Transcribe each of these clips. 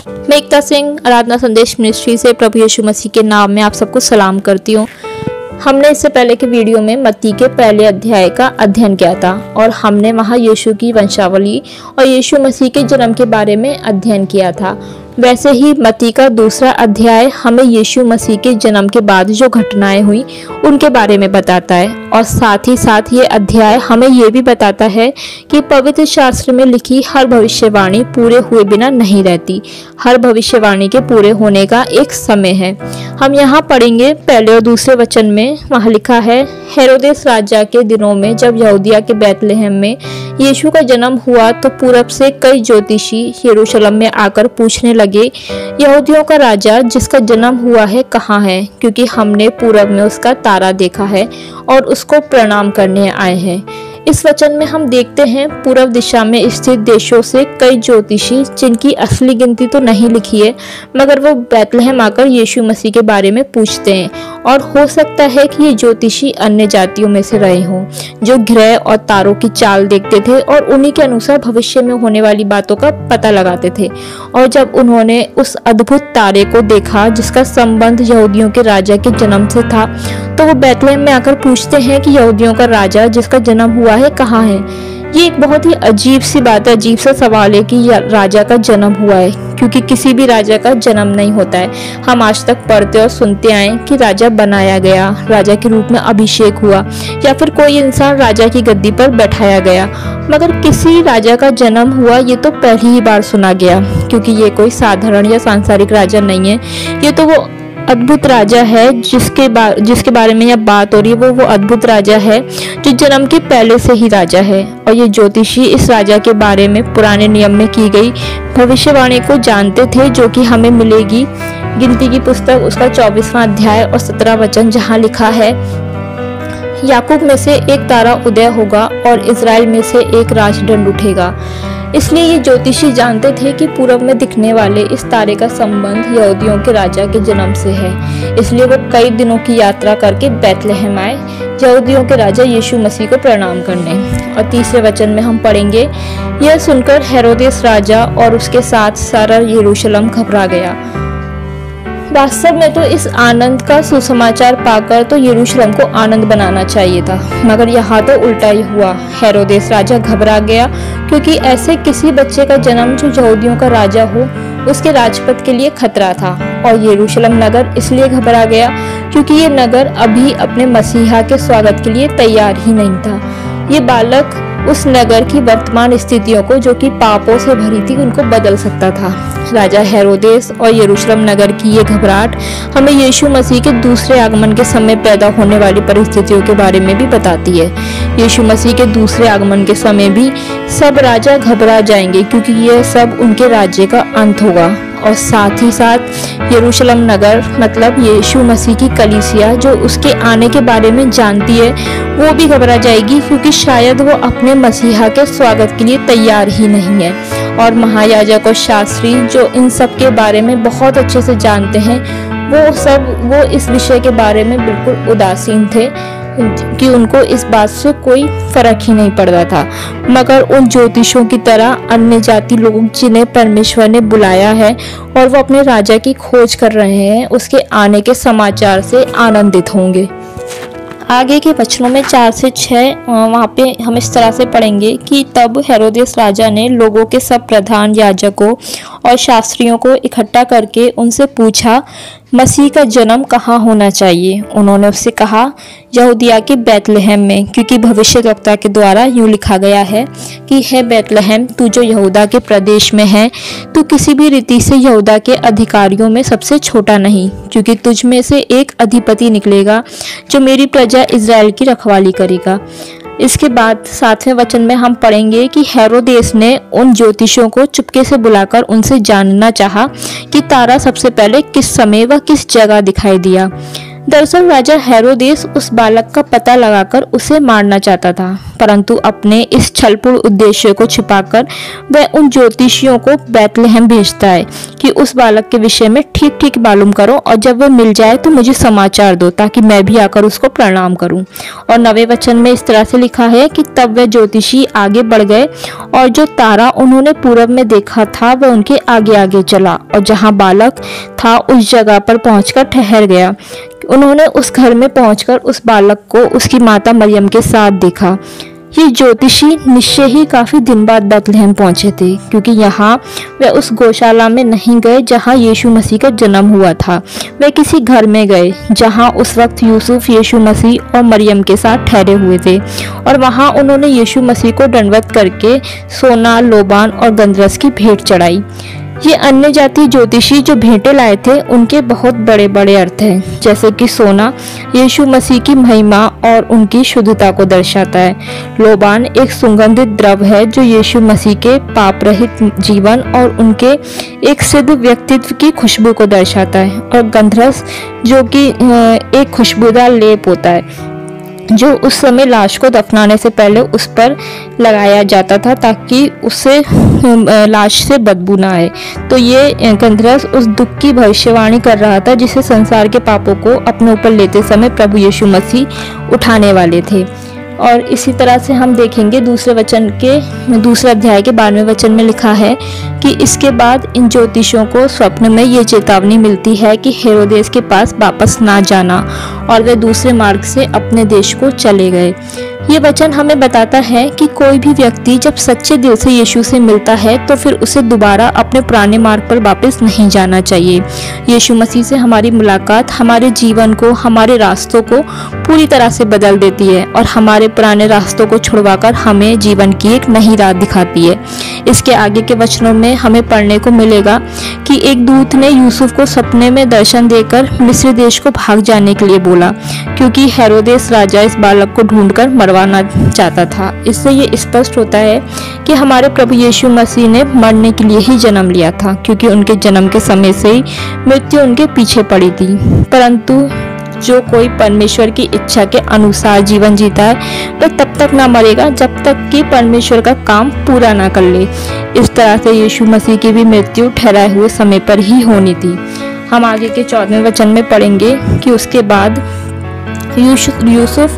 मैं एकता सिंह आराधना संदेश मिनिस्ट्री से प्रभु यीशु मसीह के नाम में आप सबको सलाम करती हूँ। हमने इससे पहले के वीडियो में मत्ती के पहले अध्याय का अध्ययन किया था और हमने वहाँ यीशु की वंशावली और यीशु मसीह के जन्म के बारे में अध्ययन किया था। वैसे ही मत्ती का दूसरा अध्याय हमें यीशु मसीह के जन्म के बाद जो घटनाएं हुई उनके बारे में बताता है और साथ ही साथ ये अध्याय हमें ये भी बताता है कि पवित्र शास्त्र में लिखी हर भविष्यवाणी पूरे हुए बिना नहीं रहती। हर भविष्यवाणी के पूरे होने का एक समय है। हम यहाँ पढ़ेंगे पहले और दूसरे वचन में। वहाँ लिखा है, हेरोदेस राजा के दिनों में जब यहूदिया के बैतलहम में यीशु का जन्म हुआ तो पूरब से कई ज्योतिषी यरूशलेम में आकर पूछने लगे, यहूदियों का राजा जिसका जन्म हुआ है कहाँ है? क्योंकि हमने पूरब में उसका तारा देखा है और उसको प्रणाम करने आए हैं। इस वचन में हम देखते हैं पूर्व दिशा में स्थित देशों से कई ज्योतिषी, जिनकी असली गिनती तो नहीं लिखी है, मगर वो बैतलहम आकर यीशु मसीह के बारे में पूछते हैं। और हो सकता है कि ये ज्योतिषी अन्य जातियों में से रहे हों, जो ग्रह और तारों की चाल देखते थे और उन्हीं के अनुसार भविष्य में होने वाली बातों का पता लगाते थे। और जब उन्होंने उस अद्भुत तारे को देखा जिसका संबंध यहूदियों के राजा के जन्म से था, तो वो बैतलहम में आकर पूछते हैं कि यहूदियों का राजा जिसका जन्म हुआ है कहाँ है? ये एक बहुत ही अजीब सी बात है, अजीब सा सवाल है कि राजा का जन्म हुआ है, क्योंकि किसी भी राजा का जन्म नहीं होता है। हम आज तक पढ़ते और सुनते आए कि राजा बनाया गया, राजा के रूप में अभिषेक हुआ, या फिर कोई इंसान राजा की गद्दी पर बैठाया गया, मगर किसी राजा का जन्म हुआ ये तो पहली ही बार सुना गया। क्योंकि ये कोई साधारण या सांसारिक राजा नहीं है, ये तो वो अद्भुत राजा है जिसके बारे में यह बात हो रही है। वो अद्भुत राजा है जो जन्म के पहले से ही राजा है। और ये ज्योतिषी इस राजा के बारे में पुराने नियम में की गई भविष्यवाणी को जानते थे, जो कि हमें मिलेगी गिनती की पुस्तक उसका 24वां अध्याय और 17 वचन, जहाँ लिखा है, याकूब में से एक तारा उदय होगा और इजराइल में से एक राजदंड उठेगा। इसलिए ये ज्योतिषी जानते थे कि पूरब में दिखने वाले इस तारे का संबंध यहूदियों के राजा के जन्म से है। इसलिए वो कई दिनों की यात्रा करके बैतलहम आए यहूदियों के राजा यीशु मसीह को प्रणाम करने। और तीसरे वचन में हम पढ़ेंगे, यह सुनकर हेरोदेस राजा और उसके साथ सारा यरूशलेम घबरा गया। वास्तव में तो इस आनंद का सुसमाचार पाकर तो यरूशलेम को आनंद बनाना चाहिए था, मगर यहाँ तो उल्टा ही हुआ। हेरोदेस राजा घबरा गया क्योंकि ऐसे किसी बच्चे का जन्म जो यहूदियों का राजा हो उसके राजपद के लिए खतरा था। और यरूशलेम नगर इसलिए घबरा गया क्योंकि ये नगर अभी अपने मसीहा के स्वागत के लिए तैयार ही नहीं था। ये बालक उस नगर की वर्तमान स्थितियों को, जो कि पापों से भरी थी, उनको बदल सकता था। राजा हेरोदेस और यरूशलेम नगर की ये घबराहट हमें यीशु मसीह के दूसरे आगमन के समय पैदा होने वाली परिस्थितियों के बारे में भी बताती है। यीशु मसीह के दूसरे आगमन के समय भी सब राजा घबरा जाएंगे, क्योंकि यह सब उनके राज्य का अंत होगा। और साथ ही साथ यरूशलेम नगर मतलब यीशु मसीह की कलीसिया, जो उसके आने के बारे में जानती है, वो भी घबरा जाएगी, क्योंकि शायद वो अपने मसीहा के स्वागत के लिए तैयार ही नहीं है। और महायाजक और शास्त्री जो इन सब के बारे में बहुत अच्छे से जानते हैं, वो इस विषय के बारे में बिल्कुल उदासीन थे, कि उनको इस बात से कोई फर्क ही नहीं पड़ता था। मगर उन ज्योतिषों की तरह अन्य जाति लोग जिन्हें परमेश्वर ने बुलाया है और वो अपने राजा की खोज कर रहे हैं, उसके आने के समाचार से आनंदित होंगे। आगे के वचनों में 4 से 6 वहाँ पे हम इस तरह से पढ़ेंगे कि तब हेरोदेस राजा ने लोगों के सब प्रधान याजकों और शास्त्रियों को इकट्ठा करके उनसे पूछा, मसीह का जन्म कहाँ होना चाहिए? उन्होंने उससे कहा, यहूदिया के बैतलहम में, क्योंकि भविष्यद्वक्ता के द्वारा यूँ लिखा गया है कि हे बैतलहम, तू जो यहूदा के प्रदेश में है, तू किसी भी रीति से यहूदा के अधिकारियों में सबसे छोटा नहीं, क्योंकि तुझ में से एक अधिपति निकलेगा जो मेरी प्रजा इजराइल की रखवाली करेगा। इसके बाद 7वें वचन में हम पढ़ेंगे कि हेरोदेस ने उन ज्योतिषियों को चुपके से बुलाकर उनसे जानना चाहा कि तारा सबसे पहले किस समय व किस जगह दिखाई दिया। दरअसल राजा हेरोदेस उस बालक का पता लगाकर उसे मारना चाहता था, परंतु अपने इस छलपूर्ण उद्देश्य को छिपाकर वह उन ज्योतिषियों को बैतलहम भेजता है कि उस बालक के विषय में ठीक ठीक मालूम करो, और जब वह मिल जाए तो मुझे समाचार दो ताकि मैं भी आकर उसको प्रणाम करूं। और 9वें वचन में इस तरह से लिखा है कि तब वह ज्योतिषी आगे बढ़ गए और जो तारा उन्होंने पूरब में देखा था वह उनके आगे आगे चला, और जहां बालक था उस जगह पर पहुंचकर ठहर गया। उन्होंने उस घर में पहुंचकर उस बालक को उसकी माता मरियम के साथ देखा। ये ज्योतिषी निश्चय ही काफी दिन बाद बैतलहम पहुंचे थे, क्योंकि यहाँ वे उस गौशाला में नहीं गए जहाँ यीशु मसीह का जन्म हुआ था। वे किसी घर में गए जहाँ उस वक्त यूसुफ यीशु मसीह और मरियम के साथ ठहरे हुए थे, और वहाँ उन्होंने यीशु मसीह को दंडवत करके सोना, लोबान और गंधरस की भेंट चढ़ाई। ये अन्य जाति ज्योतिषी जो भेंटे लाए थे उनके बहुत बड़े बड़े अर्थ हैं, जैसे कि सोना यीशु मसीह की महिमा और उनकी शुद्धता को दर्शाता है। लोबान एक सुगंधित द्रव्य है जो यीशु मसीह के पाप रहित जीवन और उनके एक सिद्ध व्यक्तित्व की खुशबू को दर्शाता है। और गंधरस जो कि एक खुशबूदार लेप होता है जो उस समय लाश को दफनाने से पहले उस पर लगाया जाता था ताकि उससे लाश से बदबू ना आए। तो ये गंधरस उस दुख की भविष्यवाणी कर रहा था जिसे संसार के पापों को अपने ऊपर लेते समय प्रभु यीशु मसीह उठाने वाले थे। और इसी तरह से हम देखेंगे दूसरे अध्याय के 12वें वचन में लिखा है कि इसके बाद इन ज्योतिषियों को स्वप्न में ये चेतावनी मिलती है कि हेरोदेस के पास वापस ना जाना, और वे दूसरे मार्ग से अपने देश को चले गए। ये वचन हमें बताता है कि कोई भी व्यक्ति जब सच्चे दिल से यीशु से मिलता है तो फिर उसे दोबारा अपने पुराने मार्ग पर वापस नहीं जाना चाहिए। यीशु मसीह से हमारी मुलाकात हमारे जीवन को, हमारे रास्तों को पूरी तरह से बदल देती है और हमारे पुराने रास्तों को छुड़वाकर हमें जीवन की एक नई राह दिखाती है। इसके आगे के वचनों में हमें पढ़ने को मिलेगा कि एक दूत ने यूसुफ को सपने में दर्शन देकर मिस्र देश को भाग जाने के लिए बोला, क्योंकि हेरोदेस राजा इस बालक को ढूंढकर मरवाना चाहता था। इससे ये स्पष्ट होता है कि हमारे प्रभु यीशु मसीह ने मरने के लिए ही जन्म लिया था, क्योंकि उनके जन्म के समय से ही मृत्यु उनके पीछे पड़ी थी। परंतु जो कोई परमेश्वर की इच्छा के अनुसार जीवन जीता है वह तब तक ना मरेगा जब तक कि परमेश्वर का काम पूरा ना कर ले। इस तरह से यीशु मसीह की भी मृत्यु ठहराए हुए समय पर ही होनी थी। हम आगे के 14वें वचन में पढ़ेंगे कि उसके बाद यूसुफ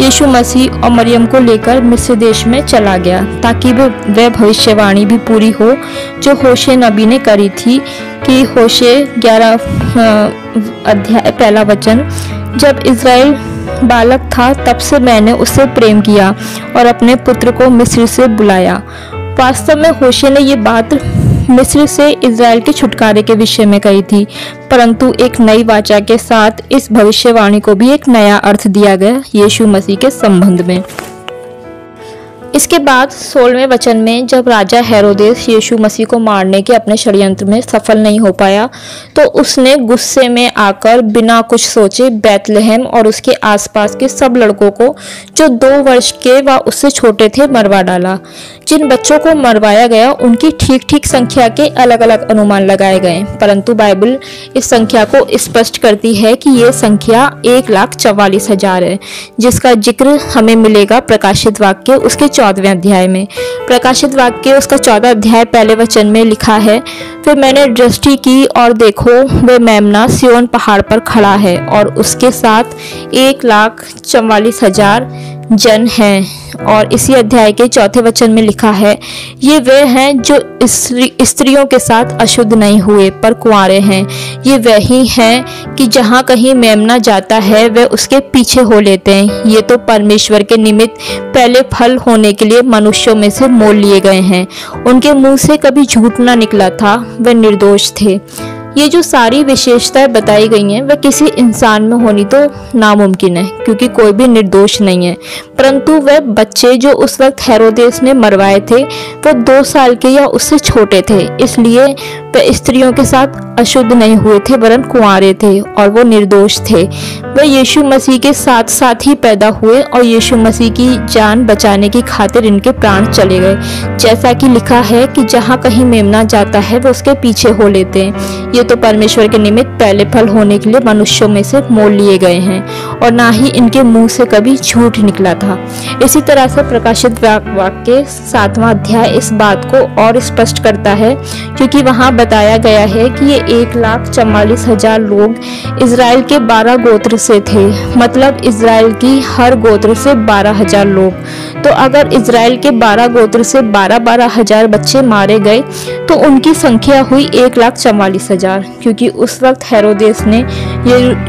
यीशु मसीह और मरियम को लेकर मिस्र देश में चला गया ताकि वह भविष्यवाणी भी पूरी हो जो होशे नबी ने करी थी कि होशे 11 अध्याय 1 वचन, जब इज़राइल बालक था तब से मैंने उससे प्रेम किया और अपने पुत्र को मिस्र से बुलाया। वास्तव में होशे ने ये बात मिस्र से इज़राइल के छुटकारे के विषय में कही थी, परंतु एक नई वाचा के साथ इस भविष्यवाणी को भी एक नया अर्थ दिया गया यीशु मसीह के संबंध में। इसके बाद 16वें वचन में जब राजा हेरोदेस यीशु मसीह को मारने के अपने षड्यंत्र में सफल नहीं हो पाया तो उसने गुस्से में आकर बिना कुछ सोचे बैतलहम और उसके आसपास के सब लड़कों को जो 2 वर्ष के व उससे छोटे थे मरवा डाला। जिन बच्चों को मरवाया गया उनकी ठीक ठीक संख्या के अलग अलग अनुमान लगाए गए, परंतु बाइबल इस संख्या को स्पष्ट करती है कि ये संख्या 1,44,000 है, जिसका जिक्र हमें मिलेगा प्रकाशित वाक्य उसके 14वें अध्याय में। प्रकाशित वाक्य उसका 14 अध्याय 1 वचन में लिखा है, फिर मैंने दृष्टि की और देखो वह मेमना सिय्योन पहाड़ पर खड़ा है और उसके साथ 1,44,000 जन हैं। और इसी अध्याय के 4 वचन में लिखा है, ये वे हैं जो स्त्रियों के साथ अशुद्ध नहीं हुए पर कुंवारे हैं। ये वही हैं कि जहाँ कहीं मेमना जाता है वे उसके पीछे हो लेते हैं। ये तो परमेश्वर के निमित्त पहले फल होने के लिए मनुष्यों में से मोल लिए गए हैं। उनके मुंह से कभी झूठ ना निकला था, वे निर्दोष थे। ये जो सारी विशेषताएं बताई गई हैं वह किसी इंसान में होनी तो नामुमकिन है, क्योंकि कोई भी निर्दोष नहीं है। परंतु वह बच्चे जो उस वक्त हेरोदेस ने मरवाए थे वो 2 साल के या उससे छोटे थे, इसलिए वह स्त्रियों के साथ अशुद्ध नहीं हुए थे वरन कुंवारे थे और वो निर्दोष थे। वह यीशु मसीह के साथ साथ ही पैदा हुए और यीशु मसीह की जान बचाने की खातिर इनके प्राण चले गए। जैसा कि लिखा है कि जहाँ कहीं मेमना जाता है वो उसके पीछे हो लेते हैं। ये तो परमेश्वर के निमित्त पहले फल होने के लिए मनुष्यों में से मोल लिए गए हैं और ना ही इनके मुंह से कभी झूठ निकला था। इसी तरह से प्रकाशित वाक्य 7वां अध्याय इस बात को और स्पष्ट करता है, क्योंकि वहां बताया गया है कि ये 1,44,000 लोग इजराइल के 12 गोत्र से थे, मतलब इजराइल की हर गोत्र से 12,000 लोग। तो अगर इजराइल के 12 गोत्र से 12-12 हजार बच्चे मारे गए तो उनकी संख्या हुई 1,44,000, क्योंकि उस वक्त हेरोदेस ने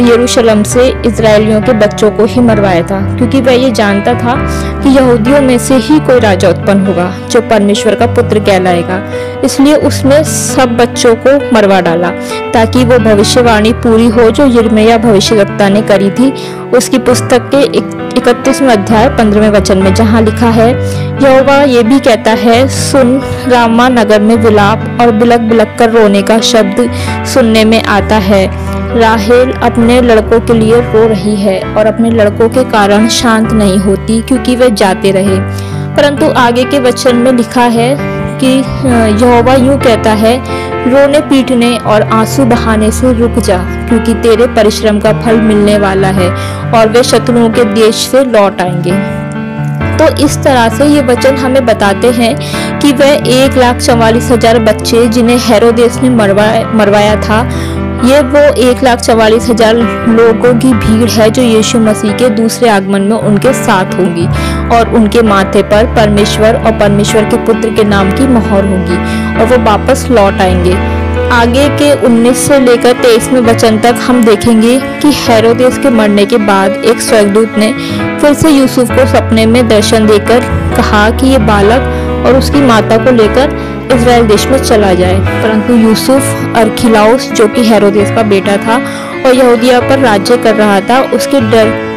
यरूशलेम से इजरायलियों के बच्चों को ही मरवाया था, क्योंकि वह ये जानता था कि यहूदियों में से ही कोई राजा उत्पन्न होगा जो परमेश्वर का पुत्र कहलाएगा। इसलिए उसने सब बच्चों को मरवा डाला ताकि वो भविष्यवाणी पूरी हो जो यिर्मयाह भविष्यवक्ता ने करी थी उसकी पुस्तक के 31वें अध्याय 15वें वचन में, जहाँ लिखा है, यहोवा ये भी कहता है, सुन, रामा नगर में विलाप और बिलक बिलक कर रोने का शब्द सुनने में आता है। राहेल अपने लड़कों के लिए रो रही है और अपने लड़कों के कारण शांत नहीं होती, क्योंकि वे जाते रहे। परंतु आगे के वचन में लिखा है कि यहोवा यूं कहता है, रोने पीटने और आंसू बहाने से रुक जा, क्योंकि तेरे परिश्रम का फल मिलने वाला है और वे शत्रुओं के देश से लौट आएंगे। तो इस तरह से ये वचन हमें बताते हैं कि वह 1,44,000 बच्चे जिन्हें हेरोदेस ने मरवाया था, ये वो 1,44,000 लोगों की भीड़ है जो यीशु मसीह के दूसरे आगमन में उनके साथ होंगी और उनके माथे पर परमेश्वर और परमेश्वर के पुत्र के नाम की मोहर होगी और वो वापस लौट आएंगे। आगे के 19 से लेकर 23वें वचन तक हम देखेंगे कि हेरोदेस के मरने के बाद एक स्वर्गदूत ने फिर से यूसुफ को सपने में दर्शन देकर कहा कि ये बालक और उसकी माता को लेकर इजराइल देश में चला जाए। परंतु यूसुफ अरखिलाउस, जो कि हेरोदेस का बेटा था और यहूदिया पर राज्य कर रहा था, उसके डर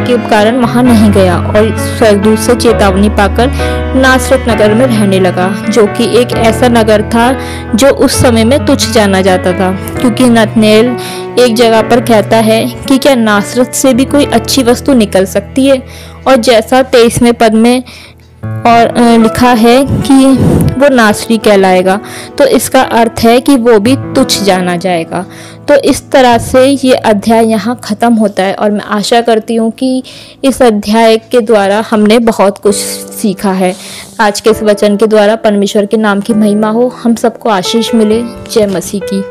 के कारण वहां नहीं गया और स्वर्गदूत से चेतावनी पाकर नासरत नगर में रहने लगा, जो कि एक ऐसा नगर था जो उस समय में तुच्छ जाना जाता था, क्योंकि नतनेल एक जगह पर कहता है कि क्या नासरत से भी कोई अच्छी वस्तु निकल सकती है। और जैसा 23वें पद में और लिखा है कि वो नासरी कहलाएगा, तो इसका अर्थ है कि वो भी तुच्छ जाना जाएगा। तो इस तरह से ये अध्याय यहाँ ख़त्म होता है और मैं आशा करती हूँ कि इस अध्याय के द्वारा हमने बहुत कुछ सीखा है। आज के इस वचन के द्वारा परमेश्वर के नाम की महिमा हो, हम सबको आशीष मिले। जय मसीह की।